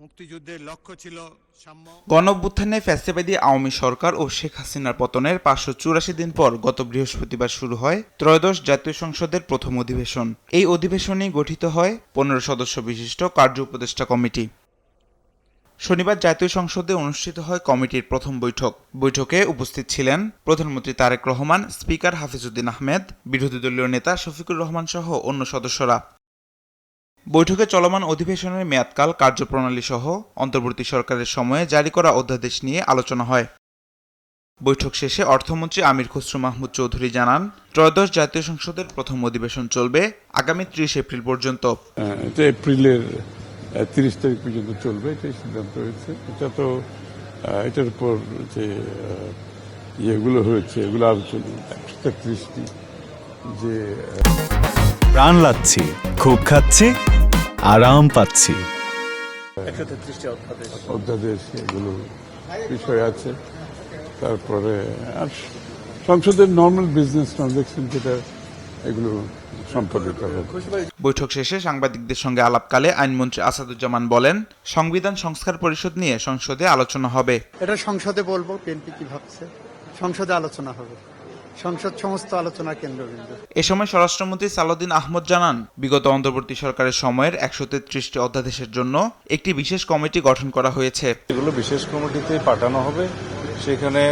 মুক্তিযুদ্ধের লক্ষ্য ছিল সাম্য। গণঅভ্যুত্থানে ফ্যাসিবাদী আওয়ামী সরকার ও শেখ হাসিনার পতনের 584 দিন পর গত বৃহস্পতিবার শুরু হয় ত্রয়োদশ জাতীয় সংসদের প্রথম অধিবেশন। এই অধিবেশনেই গঠিত হয় 15 সদস্য বিশিষ্ট কার্য উপদেষ্টা কমিটি। শনিবার জাতীয় সংসদে অনুষ্ঠিত হয় কমিটির প্রথম বৈঠকে উপস্থিত ছিলেন প্রধানমন্ত্রী তারেক রহমান, স্পিকার হাফিজউদ্দিন আহমেদ, বিরোধী দলীয় নেতা শফিকুর রহমান সহ অন্য সদস্যরা। বৈঠকে চলমান অধিবেশনের মেয়াদকাল, কার্যপ্রণালী সহ অন্তর্বর্তী সরকারের সময়ে জারি করা অধ্যাদেশ নিয়ে আলোচনা হয়। বৈঠক শেষে অর্থমন্ত্রী আমির খসরু মাহমুদ চৌধুরী জানান, ত্রয়োদশ জাতীয় সংসদের প্রথম অধিবেশন চলবে আগামী 30 এপ্রিল পর্যন্ত। এটা এপ্রিলের 30 তারিখ পর্যন্ত চলবে, এটাই সিদ্ধান্ত হয়েছে। এটা তো এটার উপর যে ইয়েগুলো হয়েছে এগুলো আলোচনা 133টি যে প্রাণ লাগছে, খুব খাচ্ছি, আরাম পাচ্ছি। অধ্যাদেশ এগুলো বিষয় আছে। তারপরে আর সংসদের নর্মাল বিজনেস ট্রানজাকশন যেটা এগুলো সম্পাদিত হবে। বৈঠক শেষে সাংবাদিকদের সঙ্গে আলাপকালে আইনমন্ত্রী আসাদুজ্জামান বলেন, সংবিধান সংস্কার পরিষদ নিয়ে সংসদে আলোচনা হবে। এটা সংসদে বলবো বিএনপি কি ভাবছে, সংসদে আলোচনা হবে, সংসদ সমস্ত আলোচনা কেন্দ্রবিন্দু। এ সময় স্বরাষ্ট্রমন্ত্রী সালাউদ্দিন আহমদ জানান, বিগত অন্তর্বর্তী সরকারের সময়ের 133টি অধ্যাদেশের জন্য একটি বিশেষ কমিটি গঠন করা হয়েছে। এগুলো বিশেষ কমিটিতে পাঠানো হবে, সেখানে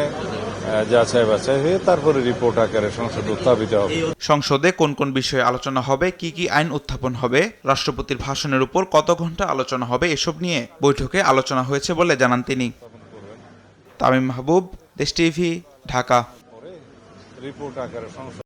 যাচাই বাছাই হয়ে তারপরে রিপোর্ট আকারে সংসদে উত্থাপিত হবে। সংসদে কোন কোন বিষয়ে আলোচনা হবে, কি কি আইন উত্থাপন হবে, রাষ্ট্রপতির ভাষণের উপর কত ঘন্টা আলোচনা হবে, এসব নিয়ে বৈঠকে আলোচনা হয়েছে বলে জানান তিনি। তামিম মাহবুব, দেশ টিভি, ঢাকা। রিপোর্ট আকারে সংসদ